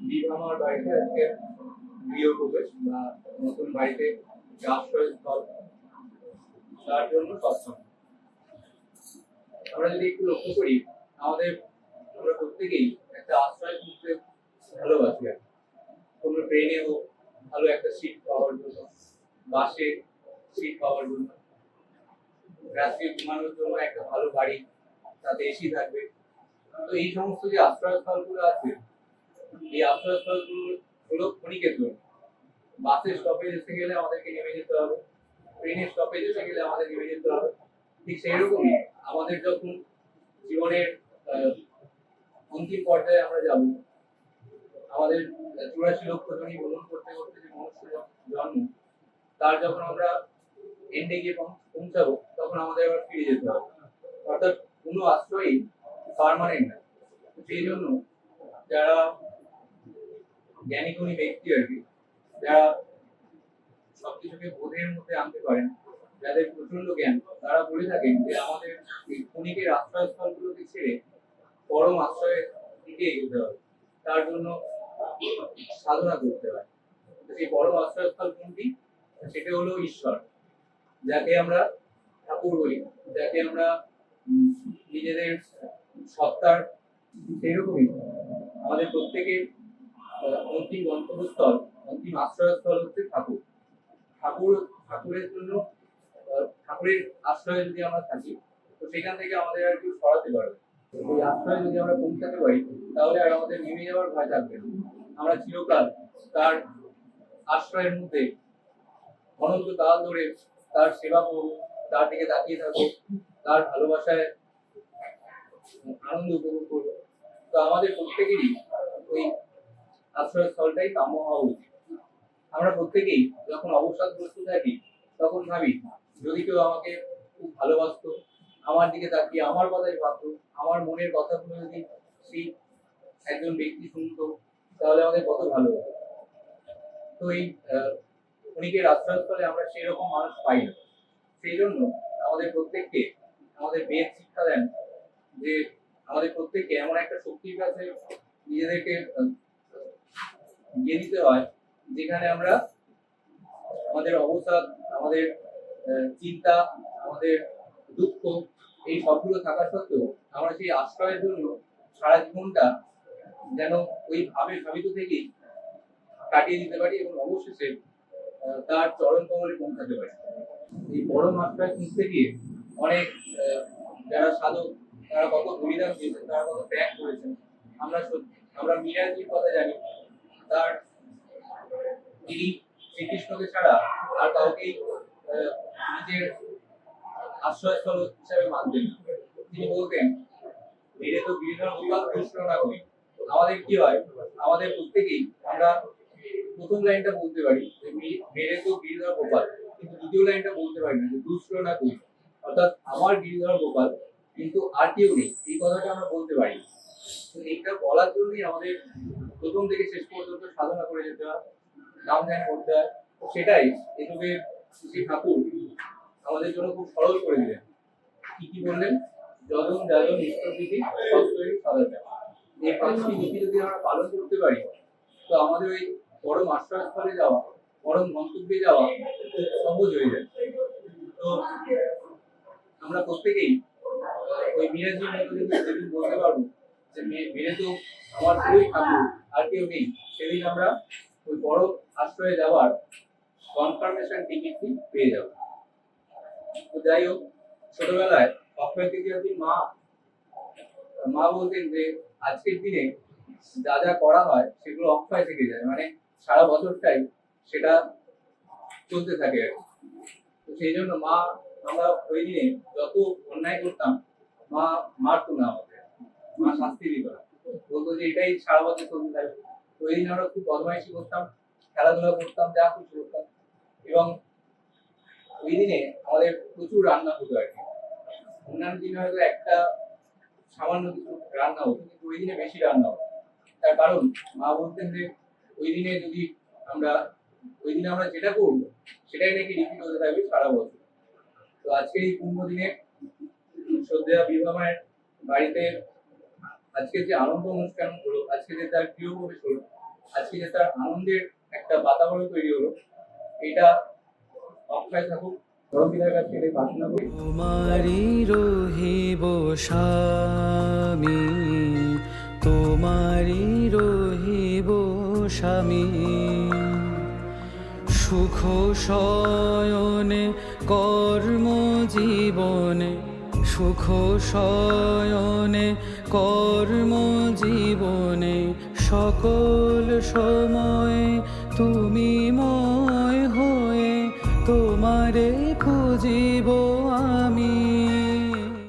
বিভামার বাড়িতে আজকে গৃহপ্রবেশ বা নতুন বাড়িতে আশ্রয়স্থল তার জন্য সৎসঙ্গ। আমরা যদি একটু লক্ষ্য করি, আমরা প্রত্যেকেই একটা আশ্রয় খুঁজতে ভালোবাসি। কোনো ট্রেনে হোক ভালো একটা সিট পাওয়ার জন্য, বাসে সিট পাওয়ার জন্য, রাত্রে ঘুমানোর জন্য একটা ভালো বাড়ি, তাতে এসি থাকবে। তো এই সমস্ত যে আশ্রয়স্থলগুলো আছে, এই আশ্রয়স্থলগুলো হলো ক্ষণিকের জন্য। বাসের স্টপেজ এসে গেলে আমাদেরকে নেমে যেতে হবে, ট্রেনের স্টপেজ এসে গেলে আমাদের নেমে যেতে হবে। ঠিক সেই রকমই আমাদের যখন জীবনের অন্তিম পর্যায়ে আমরা যাব, আমাদের 84 লক্ষ জনই ভ্রমণ করতে করতে যে মনুষ্য জন্ম, তার যখন আমরা এন্ডে গিয়ে পৌঁছাবো, তখন আমাদের আবার ফিরে যেতে হবে। অর্থাৎ কোনো আশ্রয়ই পার্মানেন্ট না। সেই জন্য যারা জ্ঞানী গুণী ব্যক্তি আর কি, যারা সবকিছুকে বোধের মধ্যে আনতে পারেন, যাদের প্রচন্ড জ্ঞান, তারা বলে থাকেন যে আমাদের এই ক্ষণিকের আশ্রয়স্থলগুলোকে ছেড়ে পরম আশ্রয়ের দিকে এগোতে হবে। তার জন্য সাধনা করতে হয়। সেই পরম আশ্রয়স্থল কোনটি? সেটা হলো ঈশ্বর, যাকে আমরা ঠাকুর বলি, যাকে আমরা নিজেদের সত্তার। সেরকমই আমাদের প্রত্যেকের অন্তিম গন্তব্যস্থল, অন্তিম আশ্রয়স্থল হচ্ছে ঠাকুর। ঠাকুরের জন্য ঠাকুরের আশ্রয়ে যদি আমরা থাকি, তো সেখান থেকে আমাদের আর কেউ সরাতে পারবে। ওই আশ্রয়ে যদি আমরা পৌঁছাতে পারি, তাহলে আর আমাদের নেমে যাওয়ার ভয় থাকবে না। আমরা চিরকাল তার আশ্রয়ের মধ্যে অনন্ত কাল ধরে তার সেবা করবো, তার দিকে তাকিয়ে থাকবো, তার ভালোবাসায় আনন্দ উপভোগ করবো। তো আমাদের প্রত্যেকেরই ওই আশ্রয়স্থলটাই কাম্য হওয়া উচিত। আমরা প্রত্যেকেই যখন অবসাদগ্রস্ত থাকি, তখন ভাবি যদি কেউ আমাকে খুব ভালোবাসতো, আমার দিকে তাকিয়ে আমার কথাই ভাবতো, আমার মনের কথাগুলো যদি সেই একজন ব্যক্তি শুনতো, তাহলে আমাদের কত ভালো হতো। তো এই ক্ষণিকের আশ্রয়স্থলে আমরা সেরকম মানুষ পাই না। সেই জন্য আমাদের প্রত্যেককে, আমাদের বেদ শিক্ষা দেন যে আমাদের প্রত্যেককে এমন একটা শক্তির কাছে নিজেদেরকে দিয়ে দিতে হয়, যেখানে আমরা আমাদের অবসাদ, আমাদের চিন্তা, আমাদের দুঃখ, এই সবগুলো থাকা সত্ত্বেও আমরা সেই আশ্রয়ের জন্য সারা জীবনটা যেন ওই ভাবিত থেকেই কাটিয়ে দিতে পারি এবং অবশেষে তার চরণ কমলে পৌঁছাতে পারি। এই পরম আশ্রয় খুঁজতে গিয়ে অনেক যারা সাধক, তারা কত বলিদান দিয়েছেন, তারা কত ত্যাগ করেছেন। আমরা মীরাজির কথা জানি, তার তিনি শ্রীকৃষ্ণকে ছাড়া আর কাউকেই নিজের আশ্রয়স্থল হিসাবে মানতেন। তিনি বলতেন, মেরে তো গিরিধর গোপাল কৃষ্ণ না করি। আমাদের কি হয়, আমাদের প্রত্যেকেই আমরা প্রথম লাইনটা বলতে পারি যে মেরে তো গিরিধর গোপাল, কিন্তু দ্বিতীয় লাইনটা বলতে পারি না যে দুষ্কৃ না করি। অর্থাৎ আমার গিরিধর গোপাল, কিন্তু আর কেউ নেই, এই কথাটা আমরা বলতে পারি। তো এইটা বলার জন্যই আমাদের প্রথম থেকে শেষ পর্যন্ত সাধনা করে যেতে হয়, নাম ধ্যান করতে হয়। সেটাই এই যুগে শ্রী ঠাকুর আমাদের জন্য খুব সরল করে দিলেন। কি বললেন? যজন যাজন ইষ্টপ্রীতি সত্যই সদাচার। এই 5টি নীতি যদি আমরা পালন করতে পারি, তো আমাদের ওই পরম আশ্রয়স্থলে যাওয়া, পরম গন্তব্যে যাওয়া খুব সহজ হয়ে যায়। তো আমরা প্রত্যেকেই ওই মিরাজির মতো যদি যেদিন বলতে পারবো যে মেরে তো আমার পুরোই ঠাকুর, আর কেউ নেই, সেদিন আমরা ওই পরম আশ্রয়ে যাওয়ার কনফার্মেশন টিকিটটি পেয়ে যাবো। তো যাই হোক, ছোটবেলায় অক্ষয় তৃতীয়ার দিন মা বলতেন যে আজকের দিনে যা যা করা হয় সেগুলো অক্ষয় থেকে যায়, মানে সারা বছরটাই সেটা চলতে থাকে আর কি। তো সেই জন্য আমরা ওই দিনে যত অন্যায় করতাম, মা মারতো না আমাদের, মা শাস্তি দিত না, বলতো যে এটাই সারা বছর চলতে থাকবে। তো ওই দিন আমরা খুব বদমাইশি করতাম, খেলাধুলা করতাম, যা কিছু করতাম। এবং ওই দিনে আমাদের প্রচুর রান্না হতো আর কি। অন্যান্য দিনে হয়তো একটা সামান্য কিছু রান্না হতো, কিন্তু ওই দিনে বেশি রান্না হতো। তার কারণ মা বলতেন যে ওই দিনে আমরা যেটা করবো সেটাই নাকি রিপিট হতে থাকবে সারা বছর। তো আজকে এই পূর্ণ দিনে শ্রদ্ধেয় বিভা মায়ের বাড়িতে আজকে যে আনন্দ অনুষ্ঠান হলো, আজকে যে তার প্রিয় প্রবেশ হলো, আজকে যে তার আনন্দের একটা বাতাবরণ তৈরি হলো, এটা অক্ষয় থাকুক। ধরমপিতার কাছে এটাই প্রার্থনা করি। তোমারি রহিব স্বামী, তোমারি রহিব স্বামী, সুখ শয়নে কর্ম জীবনে, সুখ শয়নে কর্ম জীবনে, সকল সময় তুমি ময় হয়ে তোমারে খুঁজিব।